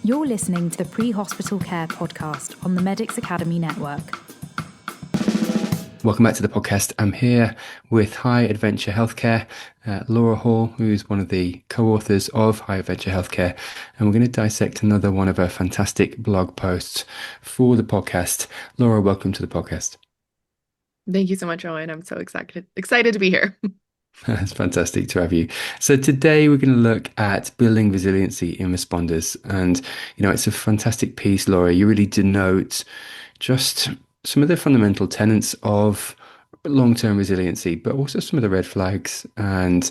You're listening to the Pre-Hospital Care podcast on the Medics Academy Network. Welcome back to the podcast. I'm here with High Adventure Healthcare, Laura Hall, who's one of the co-authors of High Adventure Healthcare, and we're going to dissect another one of her fantastic blog posts for the podcast. Laura, welcome to the podcast. Thank you so much, Owen. I'm so excited to be here. It's fantastic to have you. So today we're going to look at building resiliency in responders, and it's a fantastic piece, Laura. You really denote just some of the fundamental tenets of long-term resiliency, but also some of the red flags and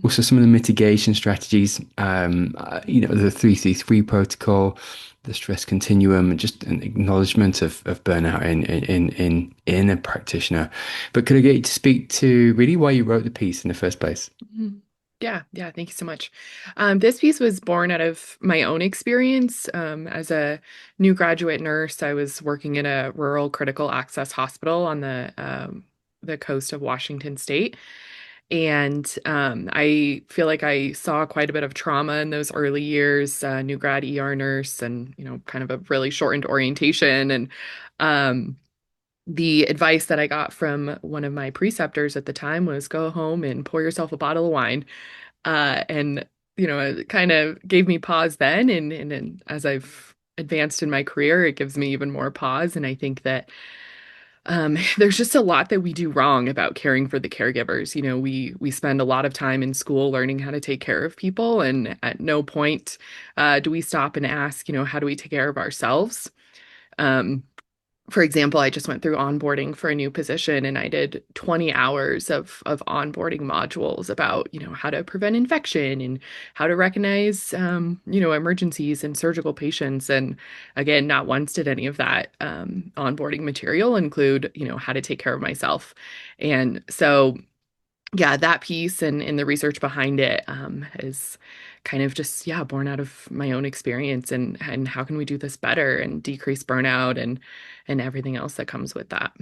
also some of the mitigation strategies. The 333 protocol, the stress continuum, and just an acknowledgement of burnout in a practitioner. But could I get you to speak to really why you wrote the piece in the first place? Yeah. Thank you so much. This piece was born out of my own experience. As a new graduate nurse, I was working in a rural critical access hospital on the coast of Washington State. And I feel like I saw quite a bit of trauma in those early years, new grad ER nurse, and kind of a really shortened orientation. And the advice that I got from one of my preceptors at the time was go home and pour yourself a bottle of wine. And it kind of gave me pause then, and as I've advanced in my career, it gives me even more pause. And I think that there's just a lot that we do wrong about caring for the caregivers. We spend a lot of time in school learning how to take care of people, and at no point do we stop and ask, how do we take care of ourselves? For example, I just went through onboarding for a new position, and I did 20 hours of onboarding modules about, how to prevent infection and how to recognize, emergencies and surgical patients. And again, not once did any of that onboarding material include, how to take care of myself. And so, yeah, that piece and the research behind it is kind of just, born out of my own experience, and how can we do this better and decrease burnout and everything else that comes with that.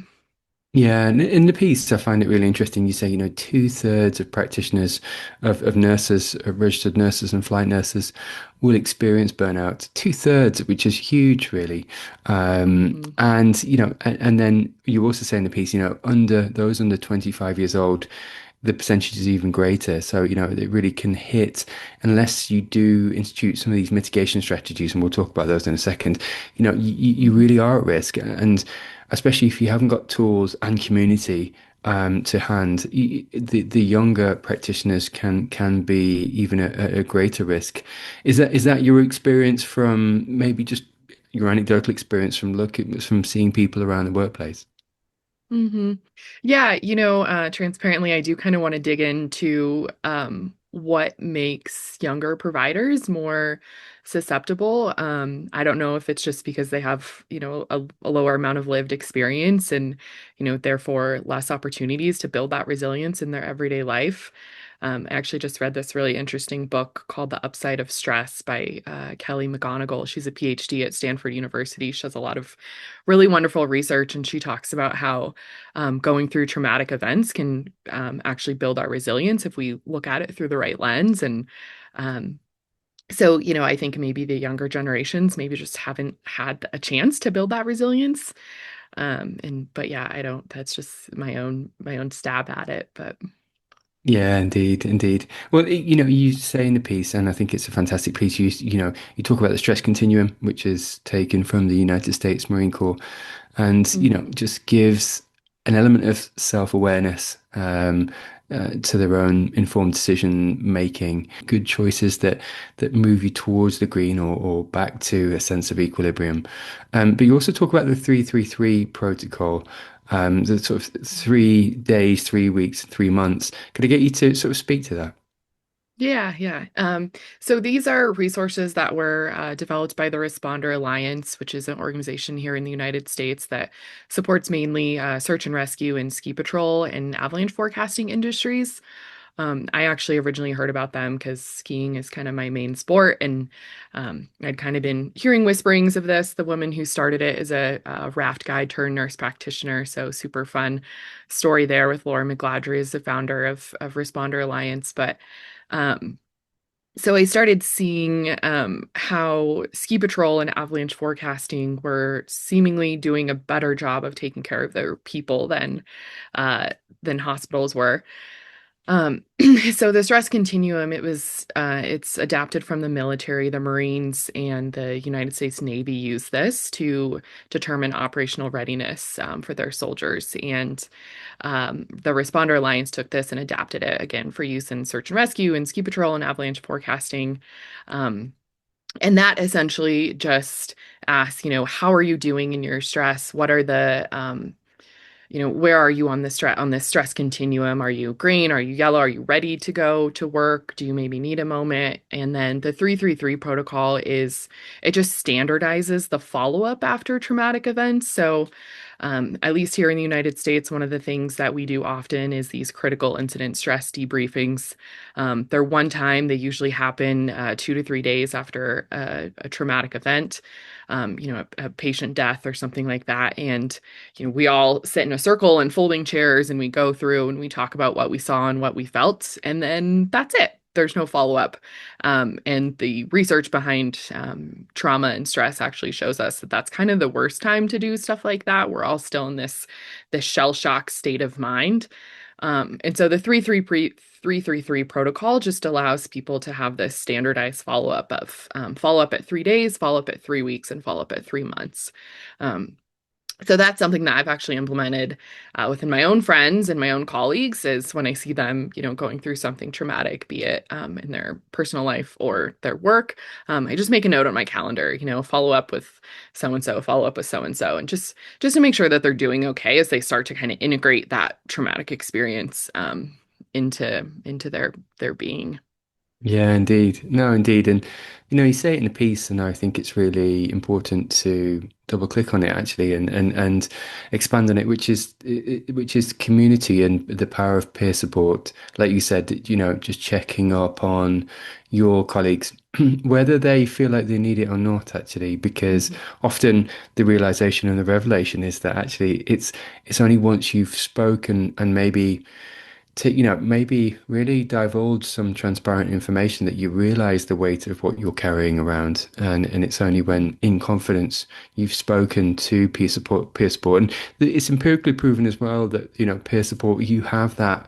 Yeah, and in the piece, I find it really interesting. You say, two-thirds of practitioners, of nurses, of registered nurses and flight nurses will experience burnout. Two-thirds, which is huge, really. And then you also say in the piece, under those under 25 years old, the percentage is even greater. So, it really can hit unless you do institute some of these mitigation strategies, and we'll talk about those in a second. You really are at risk. And especially if you haven't got tools and community to hand, the younger practitioners can be even at a greater risk. Is that your experience from maybe just your anecdotal experience from seeing people around the workplace? hmm Yeah, transparently, I do kind of want to dig into what makes younger providers more susceptible. I don't know if it's just because they have, a lower amount of lived experience and, therefore less opportunities to build that resilience in their everyday life. I actually just read this really interesting book called The Upside of Stress by Kelly McGonigal. She's a PhD at Stanford University. She does a lot of really wonderful research, and she talks about how going through traumatic events can actually build our resilience if we look at it through the right lens. And so, I think maybe the younger generations maybe just haven't had a chance to build that resilience. But yeah, I don't, that's just my own stab at it. But Yeah, indeed, indeed. Well, you say in the piece, and I think it's a fantastic piece. You talk about the stress continuum, which is taken from the United States Marine Corps, and just gives an element of self-awareness to their own informed decision making, good choices that move you towards the green or back to a sense of equilibrium. But you also talk about the 333 protocol. The sort of 3 days, 3 weeks, 3 months. Could I get you to sort of speak to that? Yeah. So these are resources that were developed by the Responder Alliance, which is an organization here in the United States that supports mainly search and rescue and ski patrol and avalanche forecasting industries. I actually originally heard about them because skiing is kind of my main sport, and I'd kind of been hearing whisperings of this. The woman who started it is a raft guide turned nurse practitioner, so super fun story there with Laura McGladrey as the founder of Responder Alliance. But um, So I started seeing how ski patrol and avalanche forecasting were seemingly doing a better job of taking care of their people uh, than hospitals were. Um, so the stress continuum, it's adapted from the military. The Marines and the United States Navy use this to determine operational readiness for their soldiers. And the Responder Alliance took this and adapted it again for use in search and rescue and ski patrol and avalanche forecasting. Um, and that essentially just asks, how are you doing in your stress? What are where are you on this stress continuum? Are you green? Are you yellow? Are you ready to go to work? Do you maybe need a moment? And then the 333 protocol it just standardizes the follow-up after traumatic events. So at least here in the United States, one of the things that we do often is these critical incident stress debriefings. They're one time, they usually happen 2 to 3 days after a traumatic event, a patient death or something like that. And we all sit in a circle in folding chairs and we go through and we talk about what we saw and what we felt, and then that's it. There's no follow-up. And the research behind trauma and stress actually shows us that that's kind of the worst time to do stuff like that. We're all still in this shell shock state of mind. And so the 333 protocol just allows people to have this standardized follow-up of follow-up at 3 days, follow-up at 3 weeks, and follow-up at 3 months. Um, so that's something that I've actually implemented within my own friends and my own colleagues is when I see them, going through something traumatic, be it in their personal life or their work. I just make a note on my calendar, follow up with so and so, follow up with so and so, and just to make sure that they're doing okay as they start to kind of integrate that traumatic experience into their being. Yeah, indeed. No, indeed. And you say it in a piece, and I think it's really important to double click on it actually and expand on it, which is community and the power of peer support. Like you said, just checking up on your colleagues, whether they feel like they need it or not, actually, because often the realization and the revelation is that actually it's only once you've spoken and maybe to maybe really divulge some transparent information that you realize the weight of what you're carrying around, and it's only when in confidence you've spoken to peer support, and it's empirically proven as well that peer support, you have that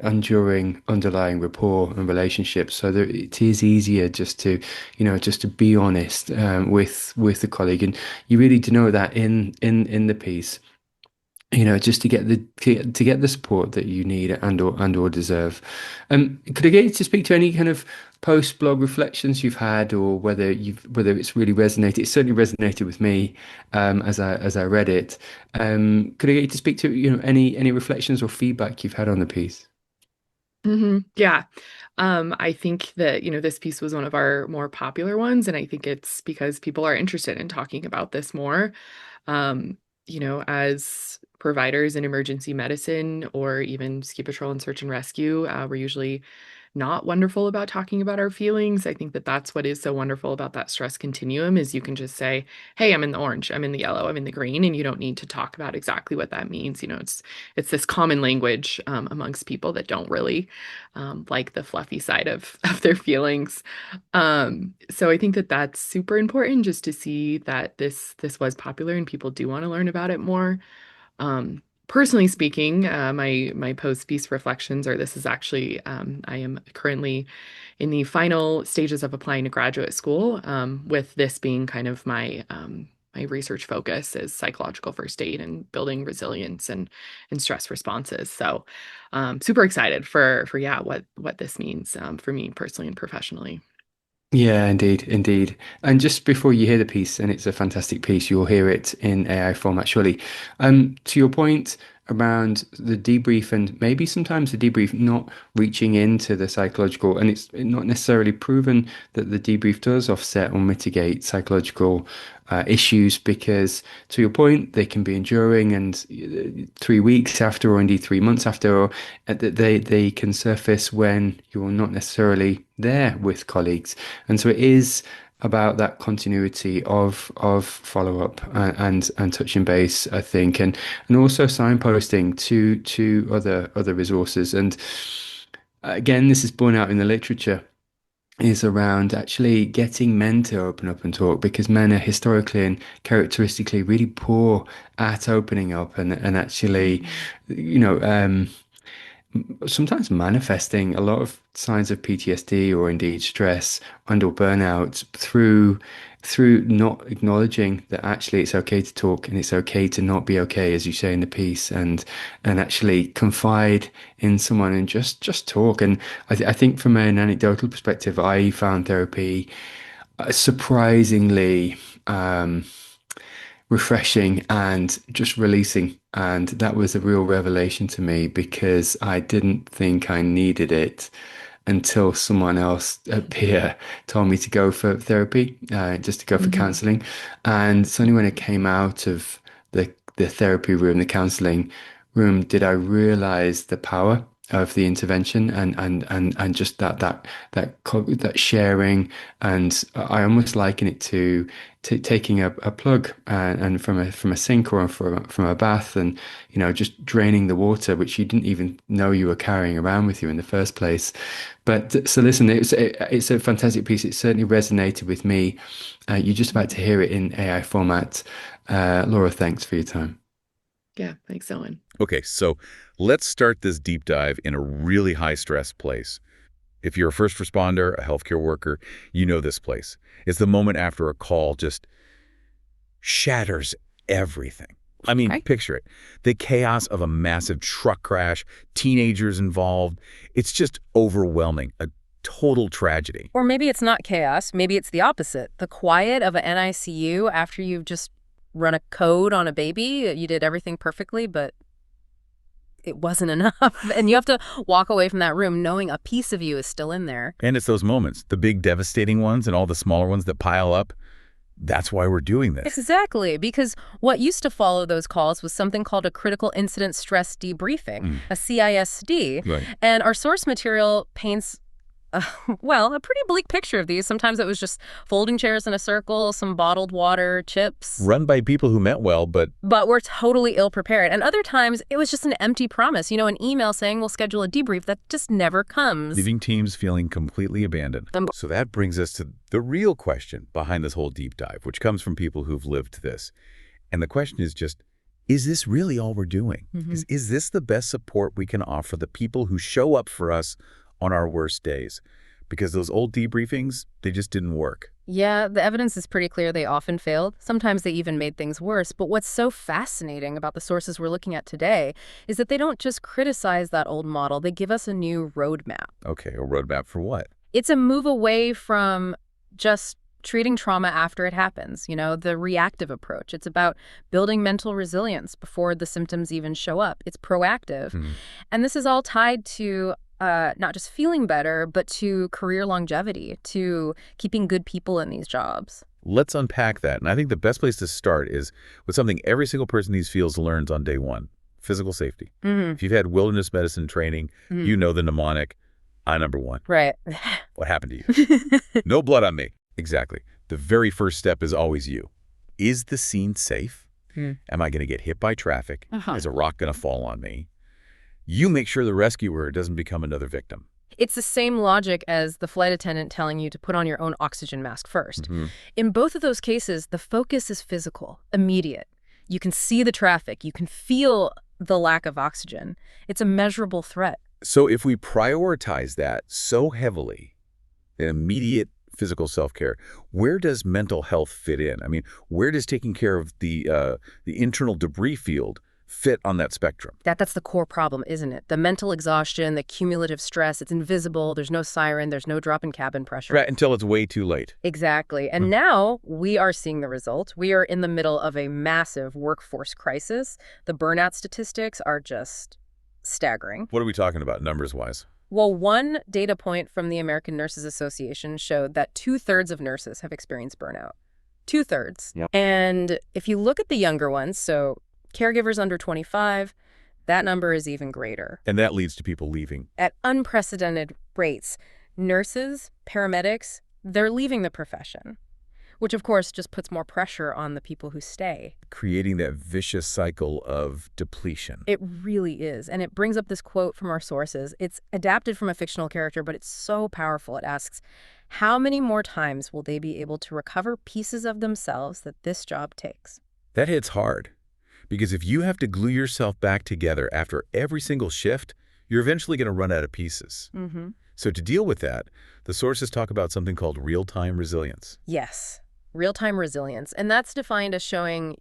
enduring underlying rapport and relationships, so that it is easier just to be honest with a colleague, and you really do know that in the piece, just to get the support that you need and or deserve. Could I get you to speak to any kind of post-blog reflections you've had, or whether it's really resonated? It certainly resonated with me as I read it. Could I get you to speak to any reflections or feedback you've had on the piece? Yeah. I think that, this piece was one of our more popular ones, and I think it's because people are interested in talking about this more. Um, as providers in emergency medicine or even ski patrol and search and rescue, we're usually not wonderful about talking about our feelings. I think that that's what is so wonderful about that stress continuum is you can just say, "Hey, I'm in the orange, I'm in the yellow, I'm in the green," and you don't need to talk about exactly what that means. It's this common language amongst people that don't really like the fluffy side of their feelings. So I think that that's super important just to see that this was popular and people do want to learn about it more. Personally speaking, my post piece reflections are this is actually I am currently in the final stages of applying to graduate school, with this being kind of my research focus is psychological first aid and building resilience and stress responses. So super excited for yeah what this means for me personally and professionally. Yeah, indeed, indeed. And just before you hear the piece, and it's a fantastic piece, you'll hear it in AI format, surely. To your point around the debrief, and maybe sometimes the debrief not reaching into the psychological, and it's not necessarily proven that the debrief does offset or mitigate psychological issues, because to your point, they can be enduring, and 3 weeks after, or indeed 3 months after, or they can surface when you're not necessarily there with colleagues. And so it is about that continuity of follow up and touching base, I think, and also signposting to other resources. And again, this is borne out in the literature. is around actually getting men to open up and talk, because men are historically and characteristically really poor at opening up and actually, Mhm. you know, sometimes manifesting a lot of signs of PTSD or indeed stress and or burnout through not acknowledging that actually it's okay to talk and it's okay to not be okay, as you say in the piece, and actually confide in someone and just talk. And I think from an anecdotal perspective, I found therapy surprisingly refreshing and just releasing. And that was a real revelation to me, because I didn't think I needed it until someone else, a peer, told me to go for therapy, just to go for Mhm. counseling. And it's only when I came out of the therapy room, the counseling room, did I realize the power of the intervention and just that sharing. And I almost liken it to taking a plug and from a sink or from a bath, and just draining the water which you didn't even know you were carrying around with you in the first place. But so listen, it's a fantastic piece. It certainly resonated with me. You're just about to hear it in AI format. Laura, thanks for your time. Yeah, thanks, Owen. Okay, so let's start this deep dive in a really high stress place. If you're a first responder, a healthcare worker, you know this place. It's the moment after a call just shatters everything. I mean, Right. picture it. The chaos of a massive truck crash, teenagers involved. It's just overwhelming, a total tragedy. Or maybe it's not chaos. Maybe it's the opposite. The quiet of an NICU after you've just run a code on a baby. You did everything perfectly, but it wasn't enough. And you have to walk away from that room knowing a piece of you is still in there. And it's those moments, the big devastating ones and all the smaller ones that pile up. That's why we're doing this. Exactly, because what used to follow those calls was something called a critical incident stress debriefing, a CISD. Right. And our source material paints well, a pretty bleak picture of these. Sometimes it was just folding chairs in a circle, some bottled water, chips. Run by people who meant well, but But we're totally ill-prepared. And other times, it was just an empty promise. An email saying we'll schedule a debrief that just never comes. leaving teams feeling completely abandoned. So that brings us to the real question behind this whole deep dive, which comes from people who've lived this. And the question is just, is this really all we're doing? Is this the best support we can offer the people who show up for us on our worst days? Because those old debriefings, they just didn't work. Yeah, the evidence is pretty clear they often failed. Sometimes they even made things worse. But what's so fascinating about the sources we're looking at today is that they don't just criticize that old model, they give us a new roadmap. Okay, a roadmap for what? It's a move away from just treating trauma after it happens, the reactive approach. It's about building mental resilience before the symptoms even show up. It's proactive. And this is all tied to not just feeling better, but to career longevity, to keeping good people in these jobs. Let's unpack that. And I think the best place to start is with something every single person in these fields learns on day one: physical safety. If you've had wilderness medicine training, you know the mnemonic, I number one. Right. What happened to you? No blood on me. Exactly. The very first step is always you. Is the scene safe? Am I going to get hit by traffic? Is a rock going to fall on me? You make sure the rescuer doesn't become another victim. It's the same logic as the flight attendant telling you to put on your own oxygen mask first. In both of those cases, the focus is physical, immediate. You can see the traffic. You can feel the lack of oxygen. It's a measurable threat. So if we prioritize that so heavily, the immediate physical self-care, where does mental health fit in? I mean, where does taking care of the internal debris field fit on that spectrum? That's the core problem, isn't it? The mental exhaustion, the cumulative stress, it's invisible. There's no siren. There's no drop in cabin pressure. Right, until it's way too late. Exactly. And now we are seeing the result. We are in the middle of a massive workforce crisis. The burnout statistics are just staggering. What are we talking about numbers-wise? Well, one data point from the American Nurses Association showed that 2/3 of nurses have experienced burnout. 2/3. Yep. And if you look at the younger ones, so caregivers under 25, that number is even greater. And that leads to people leaving. At unprecedented rates, nurses, paramedics, they're leaving the profession, which of course just puts more pressure on the people who stay. Creating that vicious cycle of depletion. It really is. And it brings up this quote from our sources. It's adapted from a fictional character, but it's so powerful. It asks, How many more times will they be able to recover pieces of themselves that this job takes? That hits hard. Because if you have to glue yourself back together after every single shift, you're eventually going to run out of pieces. So to deal with that, the sources talk about something called real-time resilience. Yes, real-time resilience. And that's defined as showing,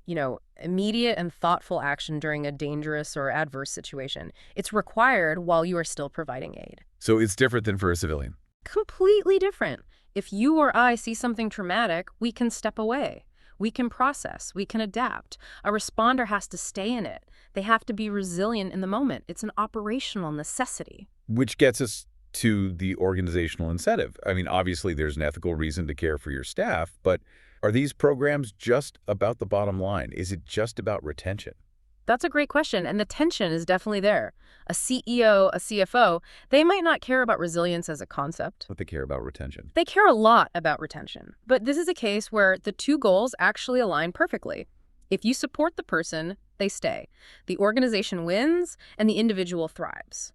immediate and thoughtful action during a dangerous or adverse situation. It's required while you are still providing aid. So it's different than for a civilian. Completely different. If you or I see something traumatic, we can step away. We can process. We can adapt. A responder has to stay in it. They have to be resilient in the moment. It's an operational necessity. Which gets us to the organizational incentive. I mean, obviously, there's an ethical reason to care for your staff, but are these programs just about the bottom line? Is it just about retention? That's a great question, and the tension is definitely there. A CEO, a CFO, they might not care about resilience as a concept. But they care about retention. They care a lot about retention. But this is a case where the two goals actually align perfectly. If you support the person, they stay. The organization wins, and the individual thrives.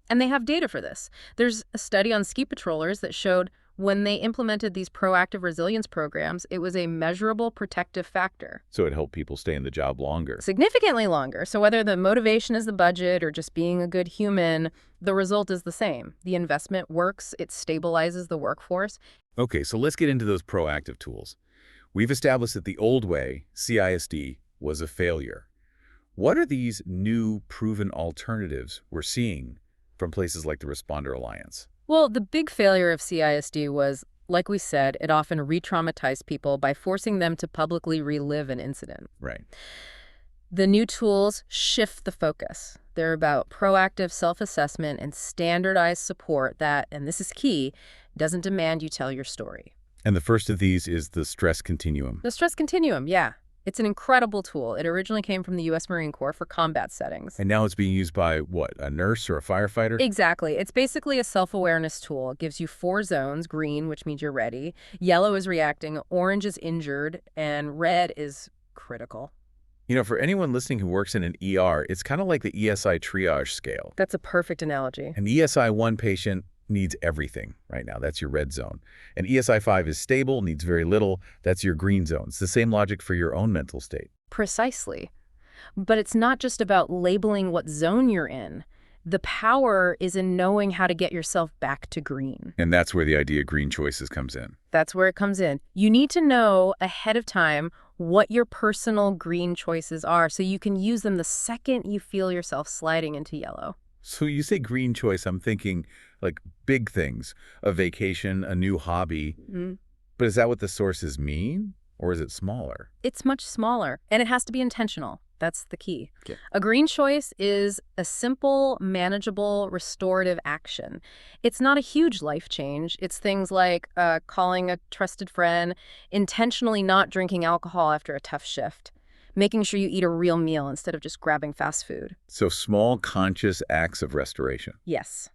And they have data for this. There's a study on ski patrollers that showed when they implemented these proactive resilience programs, it was a measurable protective factor. So it helped people stay in the job longer. Significantly longer. So whether the motivation is the budget or just being a good human, the result is the same. The investment works. It stabilizes the workforce. Okay, so let's get into those proactive tools. We've established that the old way, CISD, was a failure. What are these new proven alternatives we're seeing from places like the Responder Alliance? Well, the big failure of CISD was, like we said, it often re-traumatized people by forcing them to publicly relive an incident. Right. The new tools shift the focus. They're about proactive self-assessment and standardized support that, and this is key, doesn't demand you tell your story. And the first of these is the Stress Continuum. The Stress Continuum, yeah. It's an incredible tool. It originally came from the U.S. Marine Corps for combat settings. And now it's being used by, what, a nurse or a firefighter? Exactly. It's basically a self-awareness tool. It gives you 4 zones: green, which means you're ready, yellow is reacting, orange is injured, and red is critical. You know, for anyone listening who works in an ER, it's kind of like the ESI triage scale. That's a perfect analogy. An ESI 1 patient needs everything right now. That's your red zone. And ESI 5 is stable, needs very little. That's your green zone. It's the same logic for your own mental state. Precisely. But it's not just about labeling what zone you're in. The power is in knowing how to get yourself back to green. And that's where the idea of green choices comes in. That's where it comes in. You need to know ahead of time what your personal green choices are so you can use them the second you feel yourself sliding into yellow. So you say green choice, I'm thinking like big things, a vacation, a new hobby. But is that what the sources mean? Or is it smaller? It's much smaller, and it has to be intentional. That's the key. Okay. A green choice is a simple, manageable, restorative action. It's not a huge life change. It's things like calling a trusted friend, intentionally not drinking alcohol after a tough shift, making sure you eat a real meal instead of just grabbing fast food. So small, conscious acts of restoration. Yes.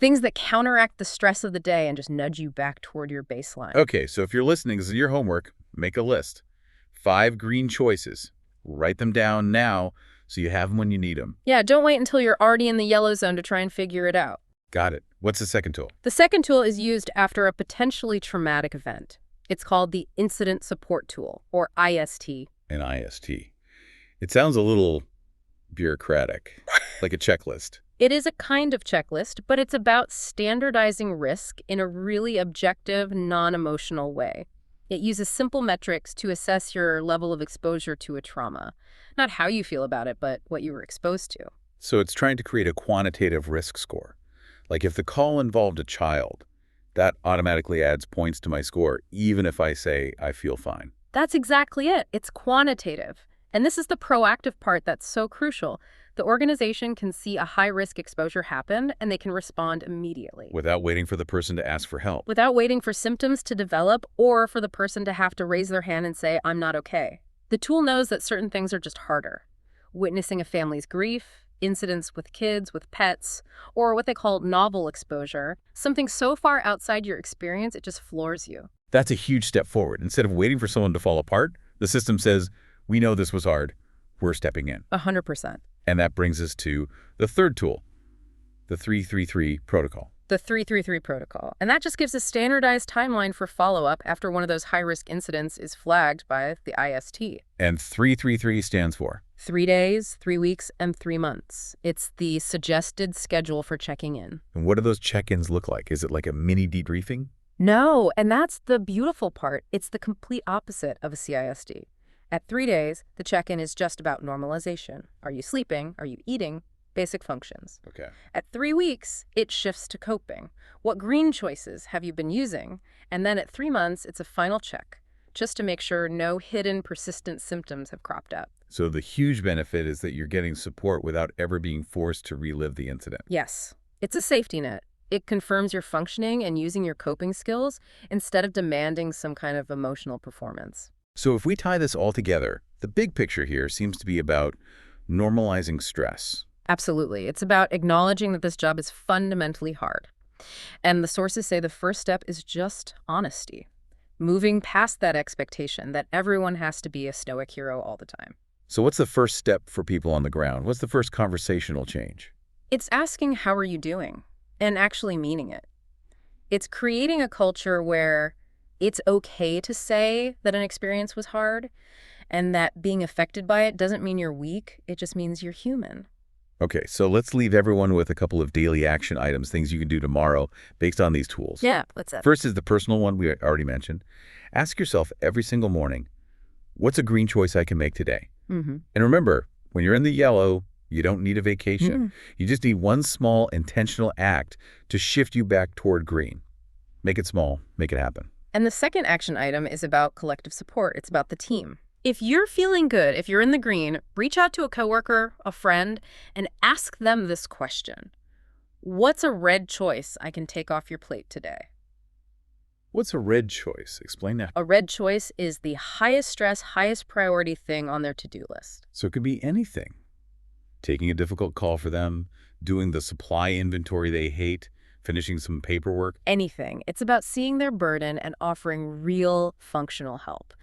Things that counteract the stress of the day and just nudge you back toward your baseline. Okay, so if you're listening, this is your homework. Make a list. 5 green choices. Write them down now so you have them when you need them. Yeah, don't wait until you're already in the yellow zone to try and figure it out. Got it. What's the second tool? The second tool is used after a potentially traumatic event. It's called the Incident Support Tool, or IST. An IST. It sounds a little bureaucratic, like a checklist. It is a kind of checklist, but it's about standardizing risk in a really objective, non-emotional way. It uses simple metrics to assess your level of exposure to a trauma. Not how you feel about it, but what you were exposed to. So it's trying to create a quantitative risk score. Like if the call involved a child, that automatically adds points to my score, even if I say I feel fine. That's exactly it. It's quantitative. And this is the proactive part that's so crucial. The organization can see a high-risk exposure happen, and they can respond immediately. Without waiting for the person to ask for help. Without waiting for symptoms to develop or for the person to have to raise their hand and say, I'm not okay. The tool knows that certain things are just harder. Witnessing a family's grief, incidents with kids, with pets, or what they call novel exposure, something so far outside your experience, it just floors you. That's a huge step forward. Instead of waiting for someone to fall apart, the system says, we know this was hard. We're stepping in. 100%. And that brings us to the third tool, the 333 protocol. the 333 protocol. And that just gives a standardized timeline for follow-up after one of those high-risk incidents is flagged by the IST. And 333 stands for? 3 days, 3 weeks, and 3 months. It's the suggested schedule for checking in. And what do those check-ins look like? Is it like a mini debriefing? No, and that's the beautiful part. It's the complete opposite of a CISD. At 3 days, the check-in is just about normalization. Are you sleeping? Are you eating? Basic functions. Okay. At 3 weeks, it shifts to coping. What green choices have you been using? And then at 3 months, it's a final check, just to make sure no hidden, persistent symptoms have cropped up. So the huge benefit is that you're getting support without ever being forced to relive the incident. Yes, it's a safety net. It confirms you're functioning and using your coping skills instead of demanding some kind of emotional performance. So if we tie this all together, the big picture here seems to be about normalizing stress. Absolutely. It's about acknowledging that this job is fundamentally hard. And the sources say the first step is just honesty, moving past that expectation that everyone has to be a stoic hero all the time. So what's the first step for people on the ground? What's the first conversational change? It's asking, how are you doing? And actually meaning it. It's creating a culture where it's okay to say that an experience was hard and that being affected by it doesn't mean you're weak. It just means you're human. Okay, so let's leave everyone with a couple of daily action items, things you can do tomorrow based on these tools. Yeah, what's that? First is the personal one we already mentioned. Ask yourself every single morning, what's a green choice I can make today? Mm-hmm. And remember, when you're in the yellow, you don't need a vacation. Mm-hmm. You just need one small intentional act to shift you back toward green. Make it small, make it happen. And the second action item is about collective support. It's about the team. If you're feeling good, if you're in the green, reach out to a coworker, a friend, and ask them this question. What's a red choice I can take off your plate today? What's a red choice? Explain that. A red choice is the highest stress, highest priority thing on their to-do list. So it could be anything. Taking a difficult call for them, doing the supply inventory they hate, finishing some paperwork. Anything. It's about seeing their burden and offering real functional help.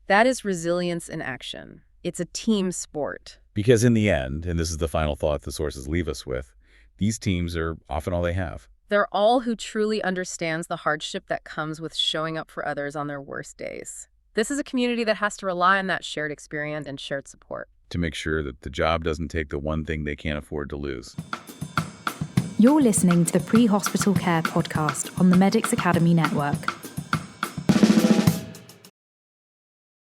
That is resilience in action. It's a team sport. Because in the end, and this is the final thought the sources leave us with, these teams are often all they have. They're all who truly understands the hardship that comes with showing up for others on their worst days. This is a community that has to rely on that shared experience and shared support to make sure that the job doesn't take the one thing they can't afford to lose. You're listening to the Pre-Hospital Care podcast on the Medics Academy Network.